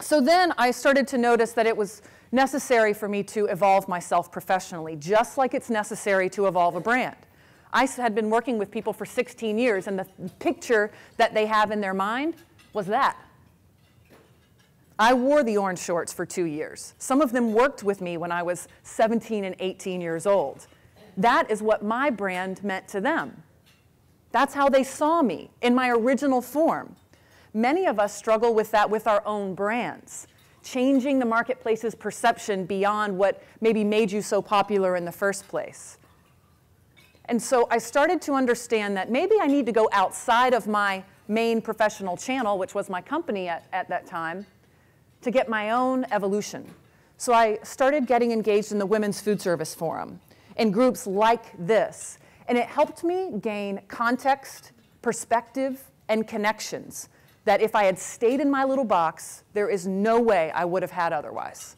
So then I started to notice that it was necessary for me to evolve myself professionally, just like it's necessary to evolve a brand. I had been working with people for 16 years, and the picture that they have in their mind was that. I wore the orange shorts for 2 years. Some of them worked with me when I was 17 and 18 years old. That is what my brand meant to them. That's how they saw me in my original form. Many of us struggle with that with our own brands, changing the marketplace's perception beyond what maybe made you so popular in the first place. And so I started to understand that maybe I need to go outside of my main professional channel, which was my company at that time, to get my own evolution. So I started getting engaged in the Women's Food Service Forum, in groups like this. And it helped me gain context, perspective, and connections that if I had stayed in my little box, there is no way I would have had otherwise.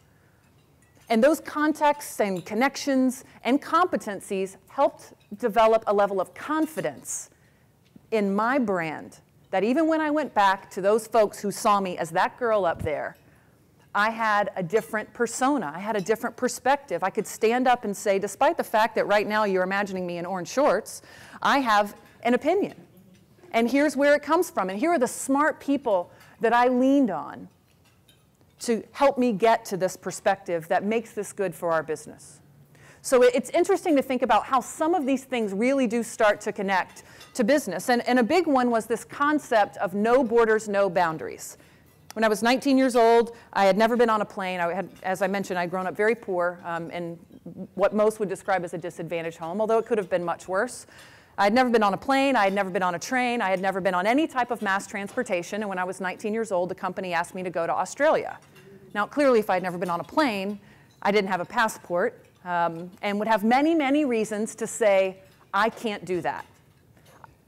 And those contexts and connections and competencies helped develop a level of confidence in my brand that even when I went back to those folks who saw me as that girl up there, I had a different persona. I had a different perspective. I could stand up and say, despite the fact that right now you're imagining me in orange shorts, I have an opinion. And here's where it comes from. And here are the smart people that I leaned on to help me get to this perspective that makes this good for our business. So it's interesting to think about how some of these things really do start to connect to business. And a big one was this concept of no borders, no boundaries. When I was 19 years old, I had never been on a plane. I had, as I mentioned, I'd grown up very poor in what most would describe as a disadvantaged home, although it could have been much worse. I had never been on a plane. I had never been on a train. I had never been on any type of mass transportation. And when I was 19 years old, the company asked me to go to Australia. Now, clearly, if I'd never been on a plane, I didn't have a passport and would have many, many reasons to say, I can't do that.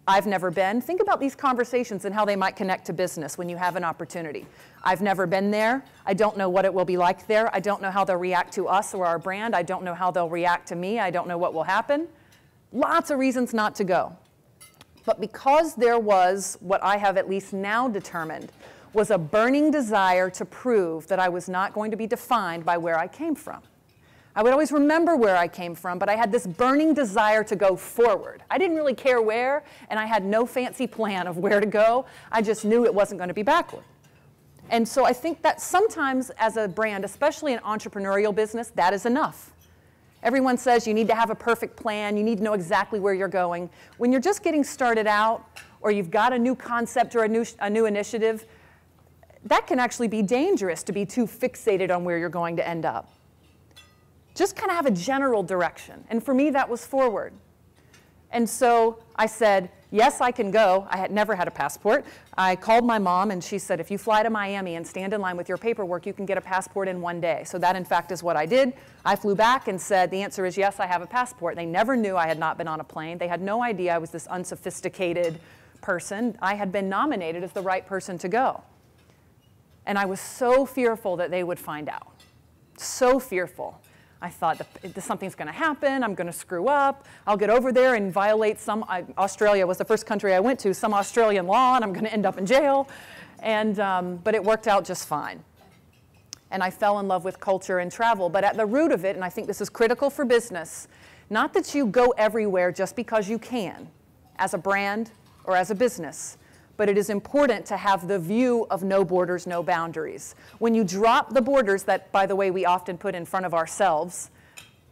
I've never been. Think about these conversations and how they might connect to business when you have an opportunity. I've never been there. I don't know what it will be like there. I don't know how they'll react to us or our brand. I don't know how they'll react to me. I don't know what will happen. Lots of reasons not to go. But because there was what I have at least now determined was a burning desire to prove that I was not going to be defined by where I came from. I would always remember where I came from, but I had this burning desire to go forward. I didn't really care where, and I had no fancy plan of where to go. I just knew it wasn't going to be backward. And so I think that sometimes as a brand, especially in entrepreneurial business, that is enough. Everyone says you need to have a perfect plan, you need to know exactly where you're going. When you're just getting started out, or you've got a new concept or a new initiative, that can actually be dangerous to be too fixated on where you're going to end up. Just kind of have a general direction. And for me, that was forward. And so I said, yes, I can go. I had never had a passport. I called my mom, and she said, if you fly to Miami and stand in line with your paperwork, you can get a passport in 1 day. So that, in fact, is what I did. I flew back and said, the answer is yes, I have a passport. They never knew I had not been on a plane. They had no idea I was this unsophisticated person. I had been nominated as the right person to go. And I was so fearful that they would find out. So fearful. I thought, something's going to happen, I'm going to screw up, I'll get over there and violate Australia was the first country I went to, some Australian law, and I'm going to end up in jail. But it worked out just fine. And I fell in love with culture and travel. But at the root of it, and I think this is critical for business, not that you go everywhere just because you can, as a brand or as a business, but it is important to have the view of no borders, no boundaries. When you drop the borders that, by the way, we often put in front of ourselves,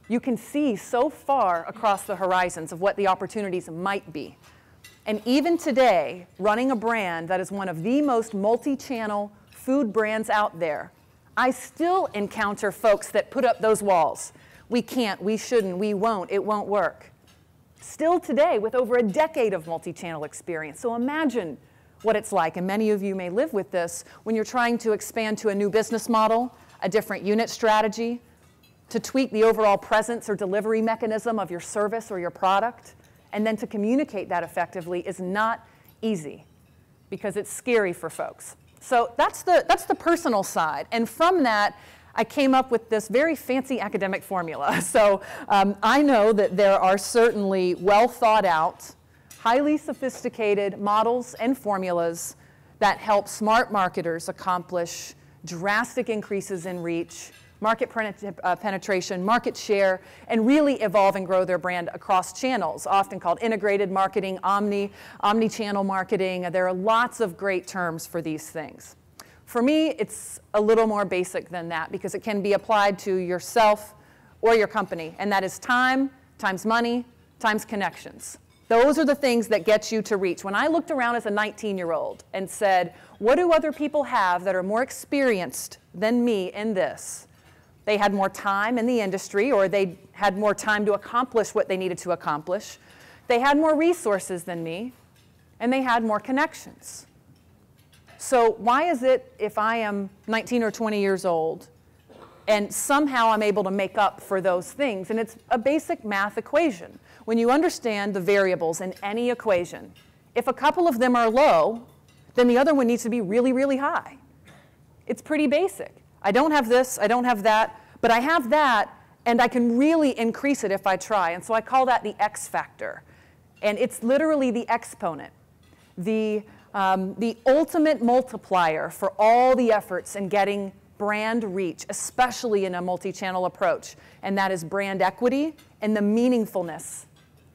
you can see so far across the horizons of what the opportunities might be. And even today, running a brand that is one of the most multi-channel food brands out there, I still encounter folks that put up those walls. We can't, we shouldn't, we won't, it won't work. Still today, with over a decade of multi-channel experience. So imagine what it's like, and many of you may live with this, when you're trying to expand to a new business model, a different unit strategy, to tweak the overall presence or delivery mechanism of your service or your product, and then to communicate that effectively is not easy because it's scary for folks. So that's the personal side. And from that, I came up with this very fancy academic formula. So I know that there are certainly well thought out, highly sophisticated models and formulas that help smart marketers accomplish drastic increases in reach, market penetration, market share, and really evolve and grow their brand across channels, often called integrated marketing, omni-channel marketing. There are lots of great terms for these things. For me, it's a little more basic than that because it can be applied to yourself or your company, and that is time times money times connections. Those are the things that get you to reach. When I looked around as a 19-year-old and said, what do other people have that are more experienced than me in this? They had more time in the industry, or they had more time to accomplish what they needed to accomplish. They had more resources than me, and they had more connections. So why is it if I am 19 or 20 years old and somehow I'm able to make up for those things? And it's a basic math equation. When you understand the variables in any equation, if a couple of them are low, then the other one needs to be really, really high. It's pretty basic. I don't have this, I don't have that, but I have that, and I can really increase it if I try. And so I call that the X factor. And it's literally the exponent, the ultimate multiplier for all the efforts in getting brand reach, especially in a multi-channel approach. And that is brand equity and the meaningfulness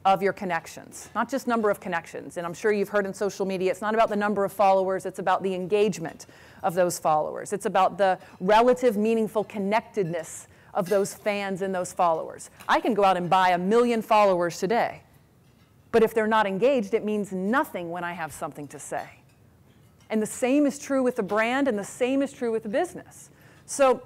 of your connections, not just number of connections. And I'm sure you've heard in social media, it's not about the number of followers, it's about the engagement of those followers. It's about the relative meaningful connectedness of those fans and those followers. I can go out and buy 1 million followers today, but if they're not engaged, it means nothing when I have something to say. And the same is true with the brand, and the same is true with the business. So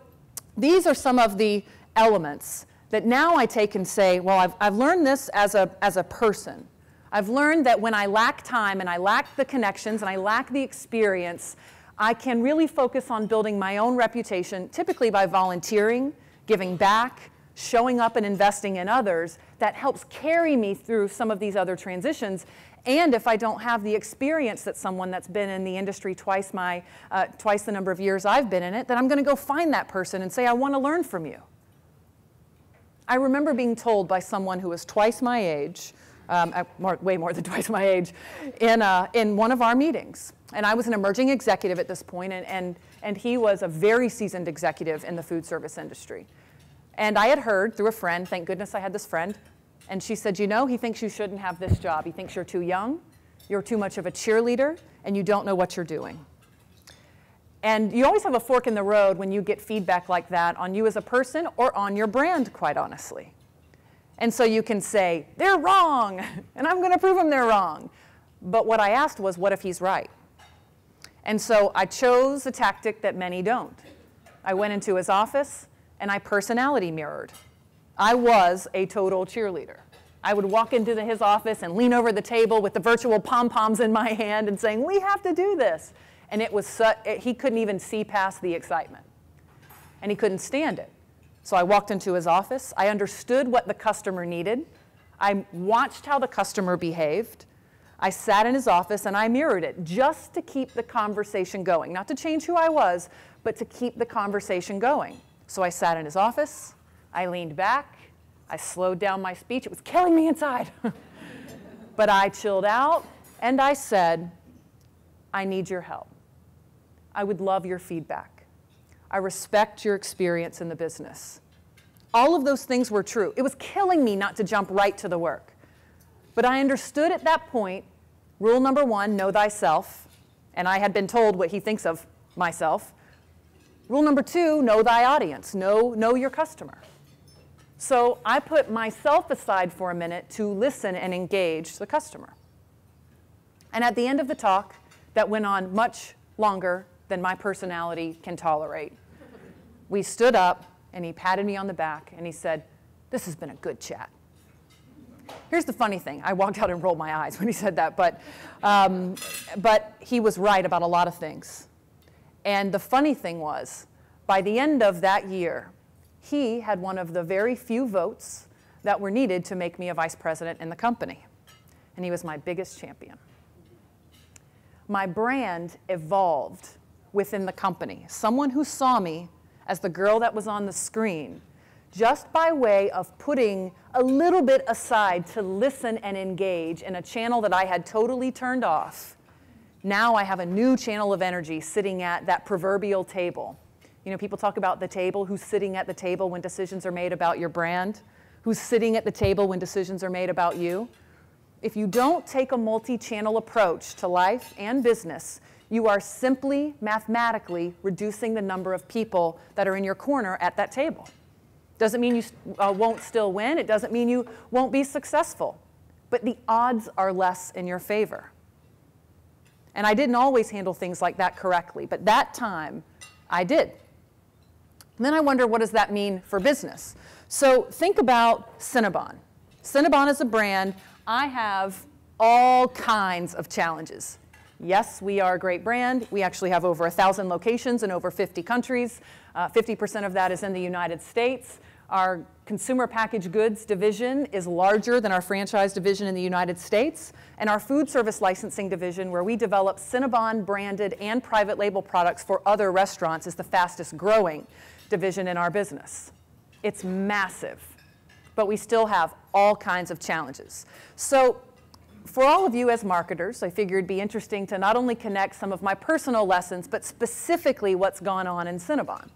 these are some of the elements that now I take and say, well, I've learned this as a person. I've learned that when I lack time and I lack the connections and I lack the experience, I can really focus on building my own reputation, typically by volunteering, giving back, showing up and investing in others. That helps carry me through some of these other transitions. And if I don't have the experience that someone that's been in the industry twice the number of years I've been in it, then I'm going to go find that person and say, I want to learn from you. I remember being told by someone who was twice my age, way more than twice my age, in one of our meetings. And I was an emerging executive at this point, and he was a very seasoned executive in the food service industry. And I had heard through a friend, thank goodness I had this friend, and she said, you know, he thinks you shouldn't have this job. He thinks you're too young, you're too much of a cheerleader, and you don't know what you're doing. And you always have a fork in the road when you get feedback like that on you as a person or on your brand, quite honestly. And so you can say, they're wrong, and I'm going to prove them they're wrong. But what I asked was, what if he's right? And so I chose a tactic that many don't. I went into his office, and I personality mirrored. I was a total cheerleader. I would walk into his office and lean over the table with the virtual pom-poms in my hand and saying, we have to do this. And it was he couldn't even see past the excitement. And he couldn't stand it. So I walked into his office. I understood what the customer needed. I watched how the customer behaved. I sat in his office and I mirrored it just to keep the conversation going. Not to change who I was, but to keep the conversation going. So I sat in his office. I leaned back. I slowed down my speech. It was killing me inside. But I chilled out and I said, I need your help. I would love your feedback. I respect your experience in the business. All of those things were true. It was killing me not to jump right to the work. But I understood at that point, rule number 1, know thyself. And I had been told what he thinks of myself. Rule number 2, know thy audience. Know your customer. So I put myself aside for a minute to listen and engage the customer. And at the end of the talk, that went on much longer than my personality can tolerate, we stood up and he patted me on the back and he said, this has been a good chat. Here's the funny thing. I walked out and rolled my eyes when he said that, but he was right about a lot of things. And the funny thing was, by the end of that year, he had one of the very few votes that were needed to make me a vice president in the company. And he was my biggest champion. My brand evolved within the company. Someone who saw me as the girl that was on the screen, just by way of putting a little bit aside to listen and engage in a channel that I had totally turned off. Now I have a new channel of energy sitting at that proverbial table. You know, people talk about the table, who's sitting at the table when decisions are made about your brand, who's sitting at the table when decisions are made about you. If you don't take a multi-channel approach to life and business, you are simply mathematically reducing the number of people that are in your corner at that table. Doesn't mean you won't still win. It doesn't mean you won't be successful. But the odds are less in your favor. And I didn't always handle things like that correctly, but that time I did. And then I wonder, what does that mean for business? So think about Cinnabon. Cinnabon is a brand. I have all kinds of challenges. Yes, we are a great brand. We actually have over 1,000 locations in over 50 countries. 50% of that is in the United States. Our consumer packaged goods division is larger than our franchise division in the United States. And our food service licensing division, where we develop Cinnabon branded and private label products for other restaurants, is the fastest growing division in our business. It's massive, but we still have all kinds of challenges. So for all of you as marketers, I figured it'd be interesting to not only connect some of my personal lessons, but specifically what's gone on in Cinnabon.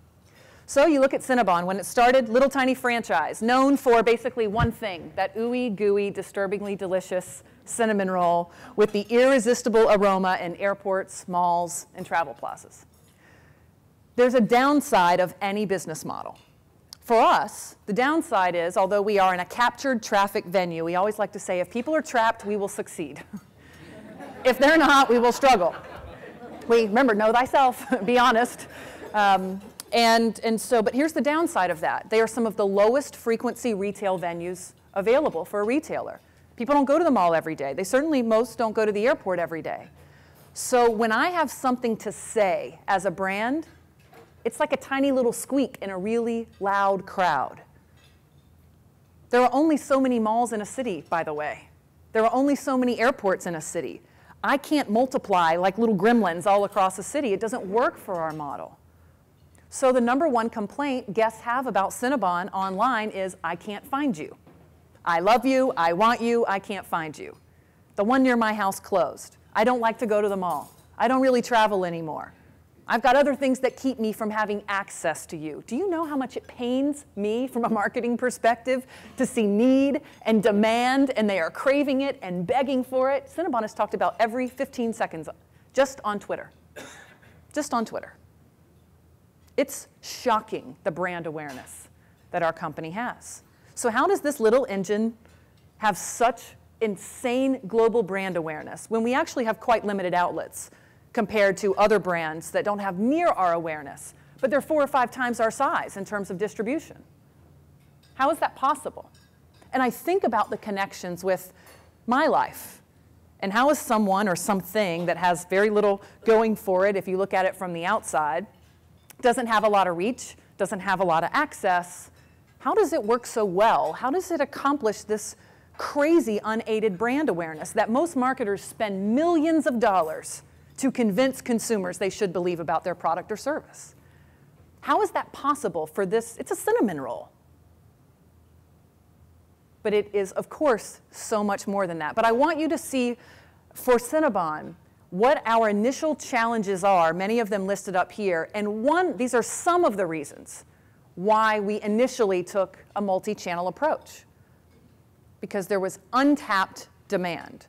So you look at Cinnabon, when it started, little tiny franchise, known for basically one thing, that ooey gooey, disturbingly delicious cinnamon roll with the irresistible aroma in airports, malls, and travel plazas. There's a downside of any business model. For us, the downside is, although we are in a captured traffic venue, we always like to say, if people are trapped, we will succeed. If they're not, we will struggle. We, remember, know thyself, be honest. But here's the downside of that. They are some of the lowest frequency retail venues available for a retailer. People don't go to the mall every day. They certainly, most don't go to the airport every day. So when I have something to say as a brand, it's like a tiny little squeak in a really loud crowd. There are only so many malls in a city, by the way. There are only so many airports in a city. I can't multiply like little gremlins all across a city. It doesn't work for our model. So the number one complaint guests have about Cinnabon online is, I can't find you. I love you, I want you, I can't find you. The one near my house closed. I don't like to go to the mall. I don't really travel anymore. I've got other things that keep me from having access to you. Do you know how much it pains me from a marketing perspective to see need and demand, and they are craving it and begging for it? Cinnabon is talked about every 15 seconds just on Twitter. Just on Twitter. It's shocking, the brand awareness that our company has. So how does this little engine have such insane global brand awareness when we actually have quite limited outlets compared to other brands that don't have near our awareness, but they're 4 or 5 times our size in terms of distribution? How is that possible? And I think about the connections with my life. And how is someone or something that has very little going for it, if you look at it from the outside, doesn't have a lot of reach, doesn't have a lot of access, how does it work so well? How does it accomplish this crazy unaided brand awareness that most marketers spend millions of dollars to convince consumers they should believe about their product or service? How is that possible for this? It's a cinnamon roll. But it is, of course, so much more than that. But I want you to see, for Cinnabon, what our initial challenges are, many of them listed up here. And these are some of the reasons why we initially took a multi-channel approach. Because there was untapped demand.